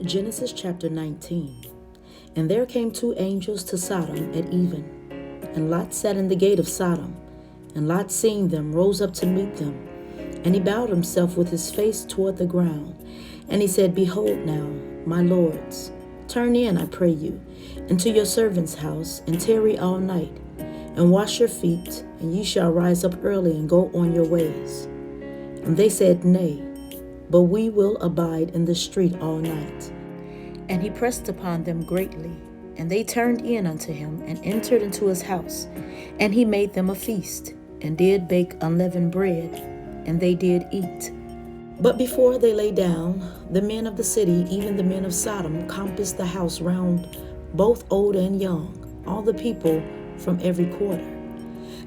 Genesis chapter 19. And there came two angels to Sodom at even. And Lot sat in the gate of Sodom. And Lot, seeing them, rose up to meet them. And he bowed himself with his face toward the ground. And he said, Behold now, my lords, turn in, I pray you, into your servant's house, and tarry all night, and wash your feet, and ye shall rise up early and go on your ways. And they said, Nay, but we will abide in the street all night. And he pressed upon them greatly, and they turned in unto him, and entered into his house. And he made them a feast, and did bake unleavened bread, and they did eat. But before they lay down, the men of the city, even the men of Sodom, compassed the house round, both old and young, all the people from every quarter.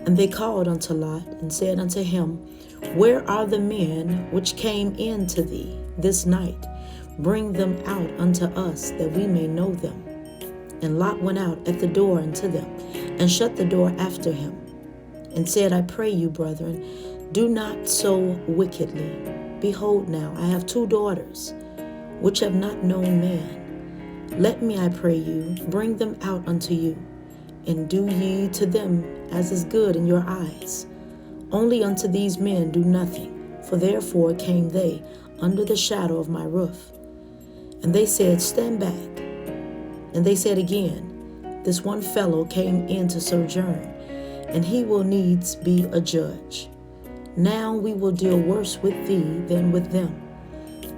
And they called unto Lot, and said unto him, Where are the men which came in to thee this night? Bring them out unto us, that we may know them. And Lot went out at the door unto them, and shut the door after him, and said, I pray you, brethren, do not so wickedly. Behold now, I have two daughters, which have not known man. Let me, I pray you, bring them out unto you, and do ye to them as is good in your eyes. Only unto these men do nothing, for therefore came they under the shadow of my roof. And they said, Stand back. And they said again, This one fellow came in to sojourn, and he will needs be a judge. Now we will deal worse with thee than with them.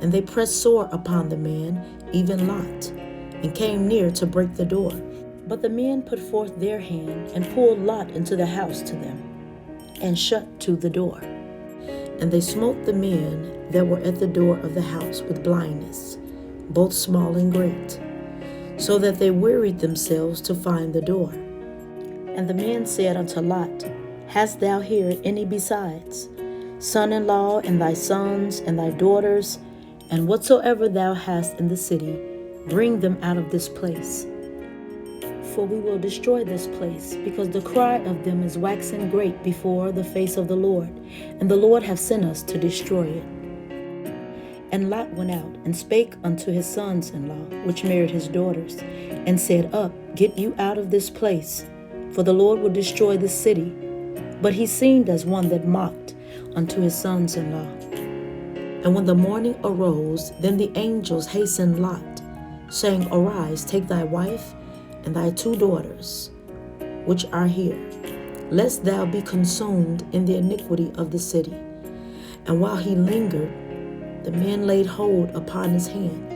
And they pressed sore upon the man, even Lot, and came near to break the door. But the men put forth their hand, and pulled Lot into the house to them, and shut to the door. And they smote the men that were at the door of the house with blindness, both small and great, so that they wearied themselves to find the door. And the men said unto Lot, Hast thou here any besides, son-in-law, and thy sons, and thy daughters, and whatsoever thou hast in the city, bring them out of this place. For we will destroy this place, because the cry of them is waxen great before the face of the Lord, and the Lord hath sent us to destroy it. And Lot went out, and spake unto his sons-in-law, which married his daughters, and said, Up, get you out of this place, for the Lord will destroy this city. But he seemed as one that mocked unto his sons-in-law. And when the morning arose, then the angels hastened Lot, saying, Arise, take thy wife and thy two daughters, which are here, lest thou be consumed in the iniquity of the city. And while he lingered, the men laid hold upon his hand,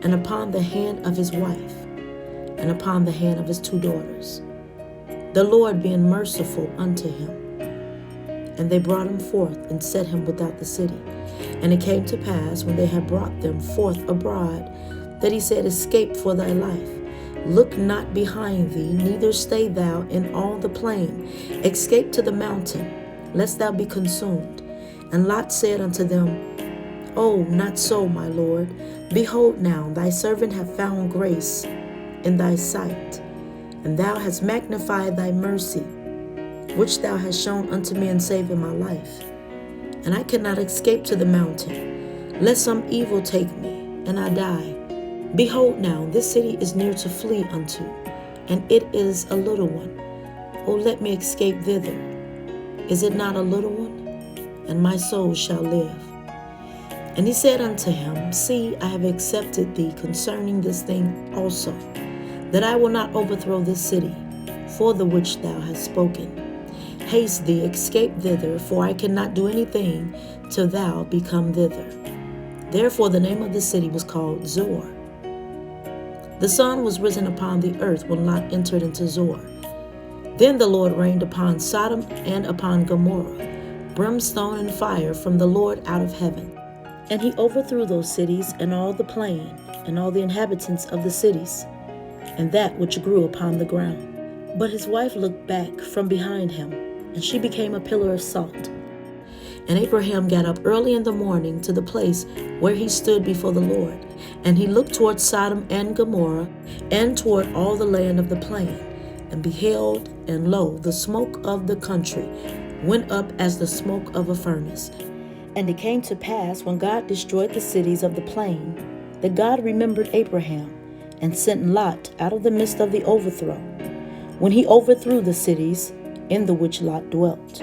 and upon the hand of his wife, and upon the hand of his two daughters, the Lord being merciful unto him. And they brought him forth, and set him without the city. And it came to pass, when they had brought them forth abroad, that he said, Escape for thy life. Look not behind thee, neither stay thou in all the plain. Escape to the mountain, lest thou be consumed. And Lot said unto them, Oh, not so, my Lord. Behold now, thy servant hath found grace in thy sight, and thou hast magnified thy mercy, which thou hast shown unto me in saving my life. And I cannot escape to the mountain, lest some evil take me, and I die. Behold now, this city is near to flee unto, and it is a little one. O let me escape thither. Is it not a little one? And my soul shall live. And he said unto him, See, I have accepted thee concerning this thing also, that I will not overthrow this city, for the which thou hast spoken. Haste thee, escape thither, for I cannot do anything till thou be come thither. Therefore the name of the city was called Zoar. The sun was risen upon the earth when Lot entered into Zoar. Then the Lord rained upon Sodom and upon Gomorrah, brimstone and fire from the Lord out of heaven. And he overthrew those cities, and all the plain, and all the inhabitants of the cities, and that which grew upon the ground. But his wife looked back from behind him, and she became a pillar of salt. And Abraham got up early in the morning to the place where he stood before the Lord. And he looked toward Sodom and Gomorrah, and toward all the land of the plain, and beheld, and lo, the smoke of the country went up as the smoke of a furnace. And it came to pass, when God destroyed the cities of the plain, that God remembered Abraham and sent Lot out of the midst of the overthrow, when he overthrew the cities in the which Lot dwelt.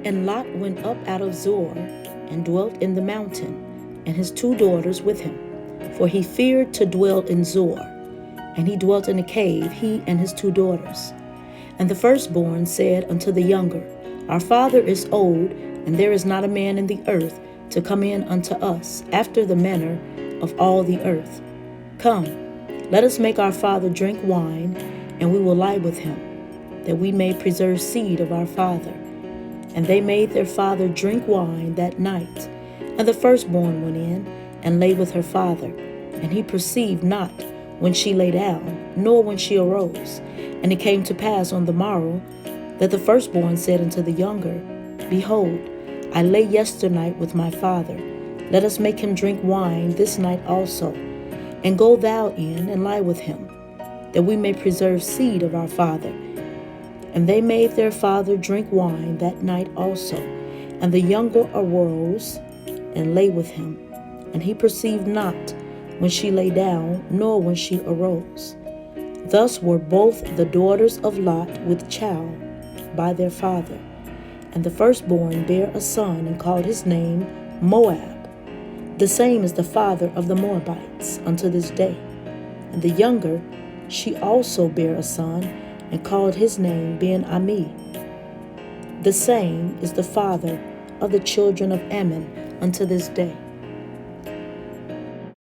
And Lot went up out of Zoar and dwelt in the mountain, and his 2 daughters with him, for he feared to dwell in Zoar. And he dwelt in a cave, he and his 2 daughters. And the firstborn said unto the younger, Our father is old, and there is not a man in the earth to come in unto us after the manner of all the earth. Come, let us make our father drink wine, and we will lie with him, that we may preserve seed of our father. And they made their father drink wine that night. And the firstborn went in and lay with her father, and he perceived not when she lay down, nor when she arose. And it came to pass on the morrow that the firstborn said unto the younger, Behold, I lay yesternight with my father. Let us make him drink wine this night also, and go thou in and lie with him, that we may preserve seed of our father. And they made their father drink wine that night also. And the younger arose and lay with him, and he perceived not when she lay down, nor when she arose. Thus were both the daughters of Lot with child by their father. And the firstborn bare a son, and called his name Moab. The same is the father of the Moabites unto this day. And the younger, she also bare a son, and called his name Ben-Ammi. The same is the father of the children of Ammon unto this day.